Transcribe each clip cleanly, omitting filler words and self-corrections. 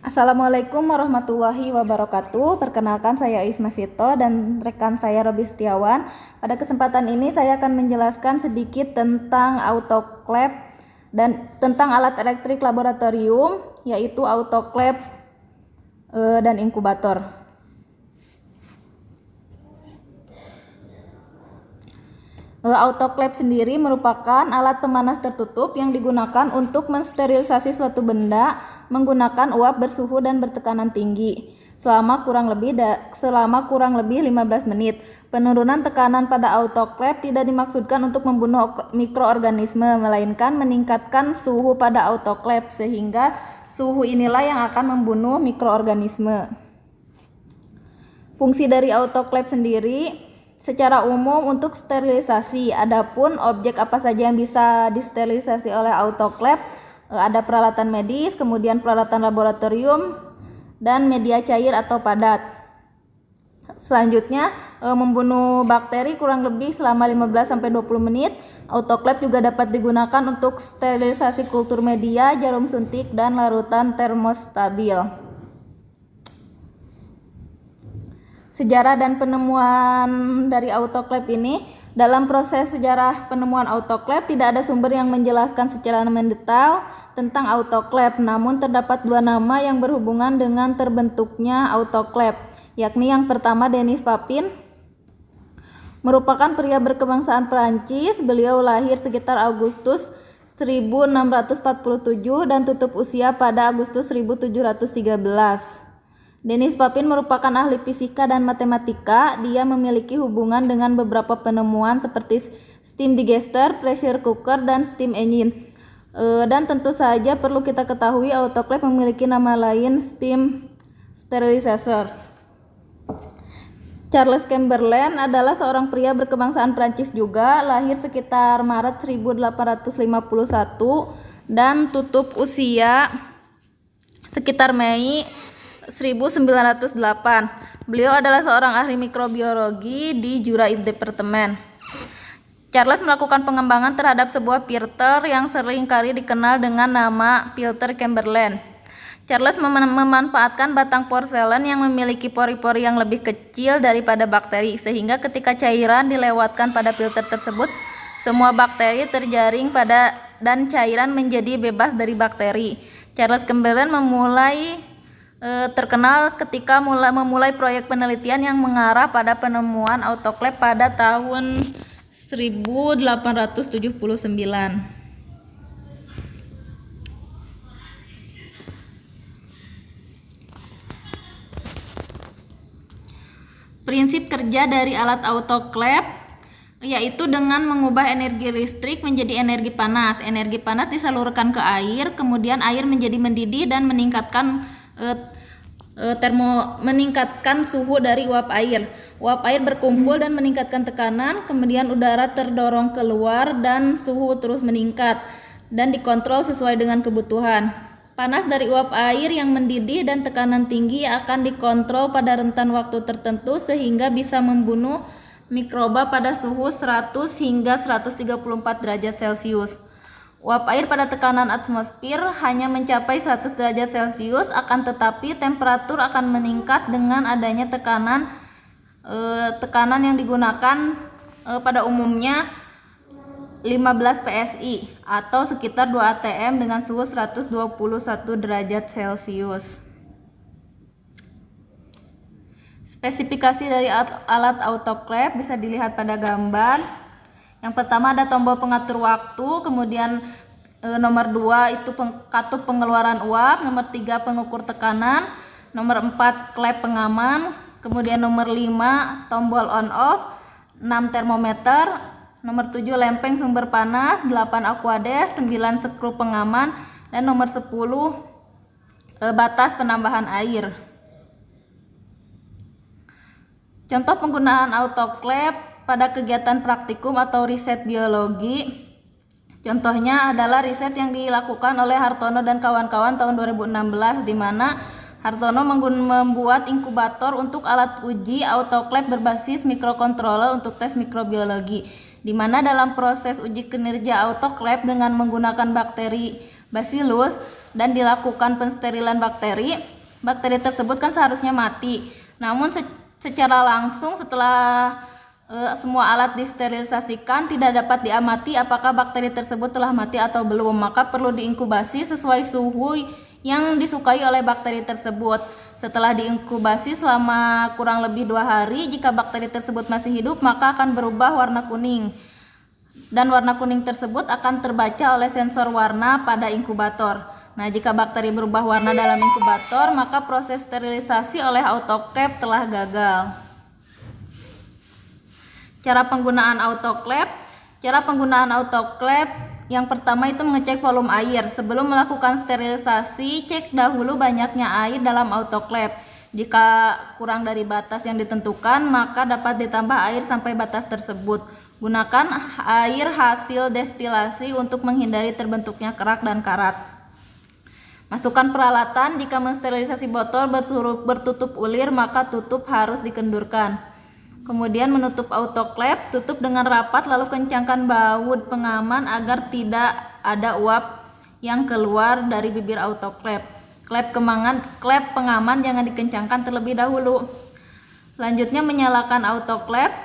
Assalamualaikum warahmatullahi wabarakatuh. Perkenalkan, saya Isma Sito dan rekan saya Robi Setiawan. Pada kesempatan ini saya akan menjelaskan sedikit tentang autoclave dan tentang alat elektrik laboratorium, yaitu autoclave dan inkubator. Autoclave sendiri merupakan alat pemanas tertutup yang digunakan untuk mensterilisasi suatu benda menggunakan uap bersuhu dan bertekanan tinggi selama kurang lebih 15 menit. Penurunan tekanan pada autoclave tidak dimaksudkan untuk membunuh mikroorganisme, melainkan meningkatkan suhu pada autoclave sehingga suhu inilah yang akan membunuh mikroorganisme. Fungsi dari autoclave sendiri secara umum untuk sterilisasi. Adapun objek apa saja yang bisa disterilisasi oleh autoclave, ada peralatan medis, kemudian peralatan laboratorium, dan media cair atau padat. Selanjutnya, membunuh bakteri kurang lebih selama 15-20 menit. Autoclave juga dapat digunakan untuk sterilisasi kultur media, jarum suntik, dan larutan termostabil. Sejarah dan penemuan dari autoclave ini. Dalam proses sejarah penemuan autoclave tidak ada sumber yang menjelaskan secara mendetail tentang autoclave, namun terdapat dua nama yang berhubungan dengan terbentuknya autoclave, yakni yang pertama Denis Papin, merupakan pria berkebangsaan Prancis. Beliau lahir sekitar Agustus 1647 dan tutup usia pada Agustus 1713. Denis Papin merupakan ahli fisika dan matematika. Dia memiliki hubungan dengan beberapa penemuan seperti steam digester, pressure cooker, dan steam engine. Dan tentu saja perlu kita ketahui autoclave memiliki nama lain, steam sterilizer. Charles Chamberlain adalah seorang pria berkebangsaan Prancis juga, lahir sekitar Maret 1851 dan tutup usia sekitar Mei 1908. Beliau adalah seorang ahli mikrobiologi di Jura Departemen. Charles melakukan pengembangan terhadap sebuah filter yang seringkali dikenal dengan nama filter Chamberlain. Charles memanfaatkan batang porselen yang memiliki pori-pori yang lebih kecil daripada bakteri, sehingga ketika cairan dilewatkan pada filter tersebut, semua bakteri terjaring dan cairan menjadi bebas dari bakteri. Charles Chamberlain terkenal ketika memulai proyek penelitian yang mengarah pada penemuan autoclave pada tahun 1879. Prinsip kerja dari alat autoclave yaitu dengan mengubah energi listrik menjadi energi panas. Energi panas disalurkan ke air, kemudian air menjadi mendidih dan meningkatkan suhu dari uap air. Uap air berkumpul dan meningkatkan tekanan, kemudian udara terdorong keluar dan suhu terus meningkat dan dikontrol sesuai dengan kebutuhan. Panas dari uap air yang mendidih dan tekanan tinggi akan dikontrol pada rentan waktu tertentu sehingga bisa membunuh mikroba pada suhu 100 hingga 134 derajat Celcius. Uap air pada tekanan atmosfer hanya mencapai 100 derajat Celcius, akan tetapi temperatur akan meningkat dengan adanya tekanan yang digunakan pada umumnya 15 PSI atau sekitar 2 atm dengan suhu 121 derajat Celcius. Spesifikasi dari alat autoclave bisa dilihat pada gambar. Yang pertama ada tombol pengatur waktu, kemudian nomor 2 itu katup pengeluaran uap, nomor 3 pengukur tekanan, nomor 4 klep pengaman, kemudian nomor 5 tombol on off, 6 termometer, nomor 7 lempeng sumber panas, 8 aquades, 9 skru pengaman, dan nomor 10 batas penambahan air. Contoh penggunaan autoclave pada kegiatan praktikum atau riset biologi. Contohnya adalah riset yang dilakukan oleh Hartono dan kawan-kawan tahun 2016, di mana Hartono membuat inkubator untuk alat uji autoclave berbasis mikrokontroler untuk tes mikrobiologi, di mana dalam proses uji kinerja autoclave dengan menggunakan bakteri Bacillus dan dilakukan pensterilan bakteri, bakteri tersebut kan seharusnya mati. Namun secara langsung setelah semua alat disterilisasikan tidak dapat diamati apakah bakteri tersebut telah mati atau belum. Maka perlu diinkubasi sesuai suhu yang disukai oleh bakteri tersebut. Setelah diinkubasi selama kurang lebih 2 hari, jika bakteri tersebut masih hidup maka akan berubah warna kuning. Dan warna kuning tersebut akan terbaca oleh sensor warna pada inkubator. Nah, jika bakteri berubah warna dalam inkubator, maka proses sterilisasi oleh autoclave telah gagal. Cara penggunaan autoclave. Cara penggunaan autoclave yang pertama itu mengecek volume air. Sebelum melakukan sterilisasi, cek dahulu banyaknya air dalam autoclave. Jika kurang dari batas yang ditentukan, maka dapat ditambah air sampai batas tersebut. Gunakan air hasil destilasi untuk menghindari terbentuknya kerak dan karat. Masukkan peralatan. Jika mensterilisasi botol bertutup ulir, maka tutup harus dikendurkan. Kemudian menutup autoclave, tutup dengan rapat lalu kencangkan baut pengaman agar tidak ada uap yang keluar dari bibir autoclave. Klep pengaman jangan dikencangkan terlebih dahulu. Selanjutnya menyalakan autoclave.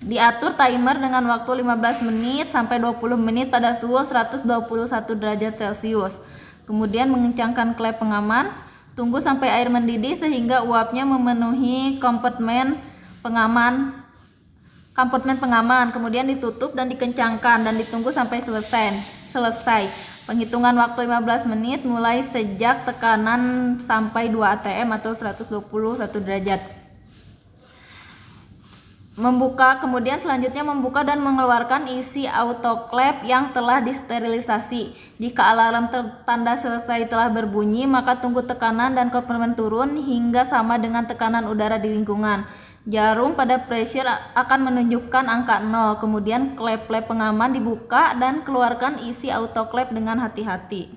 Diatur timer dengan waktu 15 menit sampai 20 menit pada suhu 121 derajat Celcius. Kemudian mengencangkan klep pengaman. Tunggu sampai air mendidih sehingga uapnya memenuhi kompartemen pengaman, kemudian ditutup dan dikencangkan dan ditunggu sampai selesai. Penghitungan waktu 15 menit mulai sejak tekanan sampai 2 atm atau 121 derajat. Kemudian selanjutnya membuka dan mengeluarkan isi autoclave yang telah disterilisasi. Jika alarm tanda selesai telah berbunyi, maka tunggu tekanan dan kompartemen turun hingga sama dengan tekanan udara di lingkungan. Jarum pada pressure akan menunjukkan angka 0. Kemudian klep pengaman dibuka dan keluarkan isi autoclave dengan hati-hati.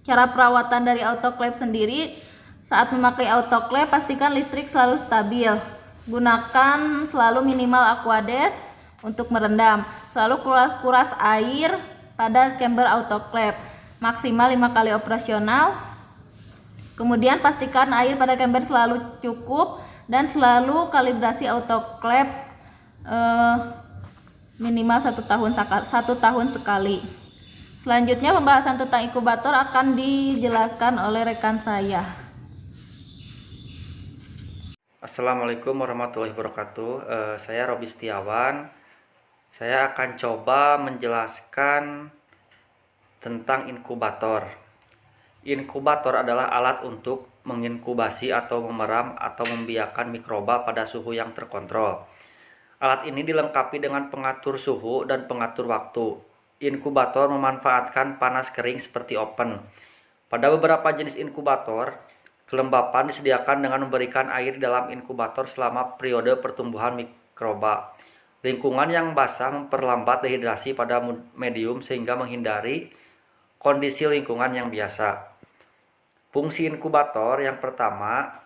Cara perawatan dari autoclave sendiri. Saat memakai autoclave, pastikan listrik selalu stabil. Gunakan selalu minimal aquades untuk merendam. Selalu kuras air pada chamber autoclave. Maksimal 5 kali operasional. Kemudian pastikan air pada chamber selalu cukup dan selalu kalibrasi autoclave minimal 1 tahun sekali. Selanjutnya pembahasan tentang inkubator akan dijelaskan oleh rekan saya. Assalamualaikum warahmatullahi wabarakatuh. Saya Robi Setiawan. Saya akan coba menjelaskan tentang inkubator. Inkubator adalah alat untuk menginkubasi atau memeram atau membiarkan mikroba pada suhu yang terkontrol. Alat ini dilengkapi dengan pengatur suhu dan pengatur waktu. Inkubator memanfaatkan panas kering seperti oven. Pada beberapa jenis inkubator, kelembapan disediakan dengan memberikan air dalam inkubator selama periode pertumbuhan mikroba. Lingkungan yang basah memperlambat dehidrasi pada medium sehingga menghindari kondisi lingkungan yang biasa. Fungsi inkubator yang pertama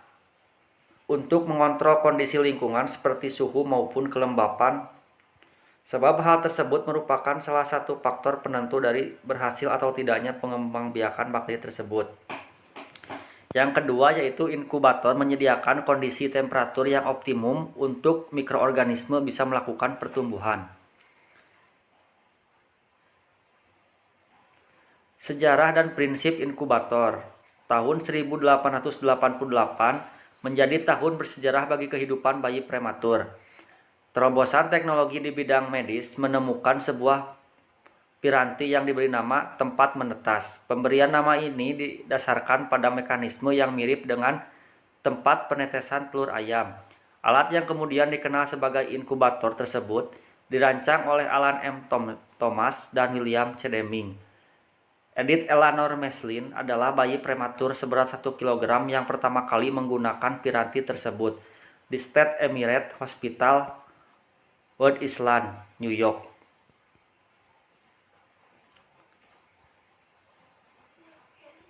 untuk mengontrol kondisi lingkungan seperti suhu maupun kelembapan, sebab hal tersebut merupakan salah satu faktor penentu dari berhasil atau tidaknya pengembangbiakan bakteri tersebut. Yang kedua yaitu inkubator menyediakan kondisi temperatur yang optimum untuk mikroorganisme bisa melakukan pertumbuhan. Sejarah dan prinsip inkubator. Tahun 1888 menjadi tahun bersejarah bagi kehidupan bayi prematur. Terobosan teknologi di bidang medis menemukan sebuah piranti yang diberi nama tempat menetas. Pemberian nama ini didasarkan pada mekanisme yang mirip dengan tempat penetesan telur ayam. Alat yang kemudian dikenal sebagai inkubator tersebut dirancang oleh Alan M. Thomas dan William C. Deming. Edith Eleanor Meslin adalah bayi prematur seberat 1 kg yang pertama kali menggunakan piranti tersebut di State Emirates Hospital, Rhode Island, New York.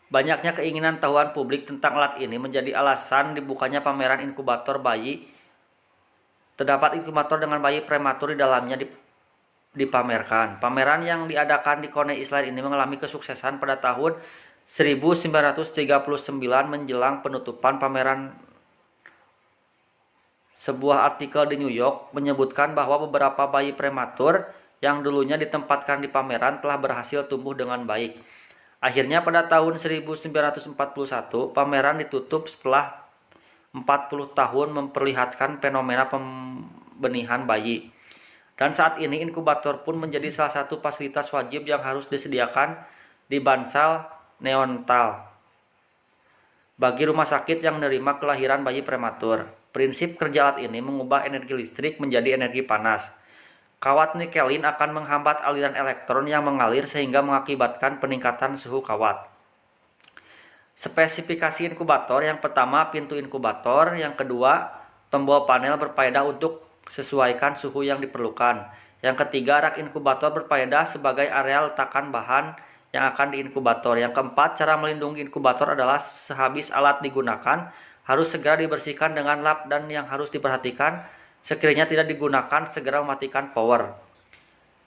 Banyaknya keinginan tahuan publik tentang alat ini menjadi alasan dibukanya pameran inkubator bayi. Terdapat inkubator dengan bayi prematur di dalamnya dipamerkan. Pameran yang diadakan di Coney Island ini mengalami kesuksesan pada tahun 1939 menjelang penutupan pameran. Sebuah artikel di New York menyebutkan bahwa beberapa bayi prematur yang dulunya ditempatkan di pameran telah berhasil tumbuh dengan baik. Akhirnya pada tahun 1941, pameran ditutup setelah 40 tahun memperlihatkan fenomena pembenihan bayi. Dan saat ini inkubator pun menjadi salah satu fasilitas wajib yang harus disediakan di Bansal neonatal bagi rumah sakit yang menerima kelahiran bayi prematur. Prinsip kerja alat ini mengubah energi listrik menjadi energi panas. Kawat nikelin akan menghambat aliran elektron yang mengalir sehingga mengakibatkan peningkatan suhu kawat. Spesifikasi inkubator: yang pertama, pintu inkubator; yang kedua, tombol panel berfaedah untuk sesuaikan suhu yang diperlukan; yang ketiga, rak inkubator berfaedah sebagai area letakan bahan yang akan diinkubator; yang keempat, cara melindungi inkubator adalah sehabis alat digunakan harus segera dibersihkan dengan lap, dan yang harus diperhatikan sekiranya tidak digunakan segera mematikan power.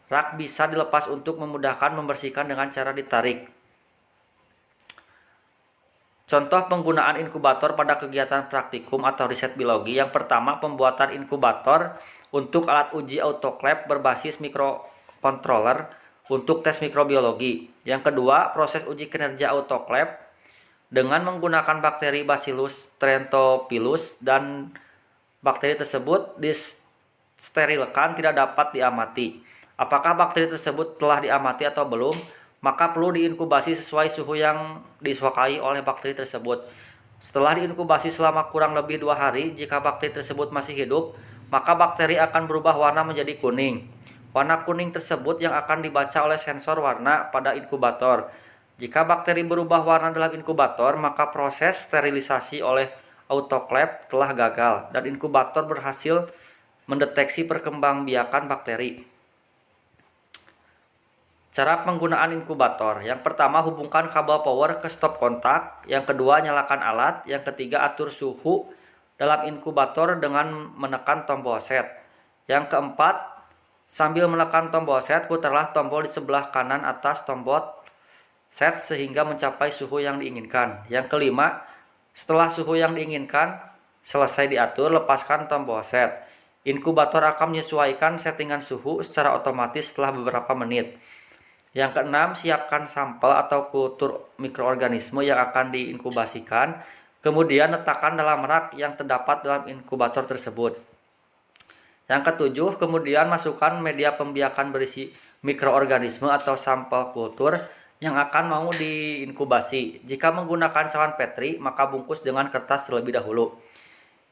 Rak bisa dilepas untuk memudahkan membersihkan dengan cara ditarik. Contoh penggunaan inkubator pada kegiatan praktikum atau riset biologi: yang pertama, pembuatan inkubator untuk alat uji autoclave berbasis microcontroller untuk tes mikrobiologi. Yang kedua, proses uji kinerja autoclave dengan menggunakan bakteri Bacillus strentophilus, dan bakteri tersebut disterilkan tidak dapat diamati. Apakah bakteri tersebut telah diamati atau belum? Maka perlu diinkubasi sesuai suhu yang disukai oleh bakteri tersebut. Setelah diinkubasi selama kurang lebih 2 hari, jika bakteri tersebut masih hidup, maka bakteri akan berubah warna menjadi kuning. Warna kuning tersebut yang akan dibaca oleh sensor warna pada inkubator. Jika bakteri berubah warna dalam inkubator, maka proses sterilisasi oleh autoclave telah gagal dan inkubator berhasil mendeteksi perkembangbiakan bakteri. Cara penggunaan inkubator: yang pertama, hubungkan kabel power ke stop kontak; yang kedua, nyalakan alat; yang ketiga, atur suhu dalam inkubator dengan menekan tombol set; yang keempat, sambil menekan tombol set, putarlah tombol di sebelah kanan atas tombol set sehingga mencapai suhu yang diinginkan; yang kelima, setelah suhu yang diinginkan selesai diatur, lepaskan tombol set. Inkubator akan menyesuaikan settingan suhu secara otomatis setelah beberapa menit. Yang keenam, siapkan sampel atau kultur mikroorganisme yang akan diinkubasikan, kemudian letakkan dalam rak yang terdapat dalam inkubator tersebut. Yang ketujuh, kemudian masukkan media pembiakan berisi mikroorganisme atau sampel kultur yang akan mau diinkubasi. Jika menggunakan cawan Petri, maka bungkus dengan kertas terlebih dahulu.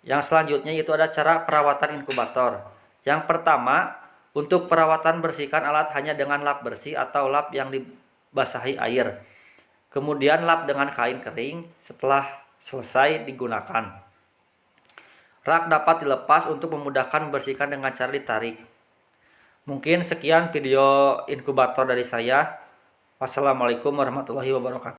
Yang selanjutnya yaitu ada cara perawatan inkubator. Yang pertama, untuk perawatan, bersihkan alat hanya dengan lap bersih atau lap yang dibasahi air. Kemudian lap dengan kain kering setelah selesai digunakan. Rak dapat dilepas untuk memudahkan membersihkan dengan cara ditarik. Mungkin sekian video inkubator dari saya. Wassalamualaikum warahmatullahi wabarakatuh.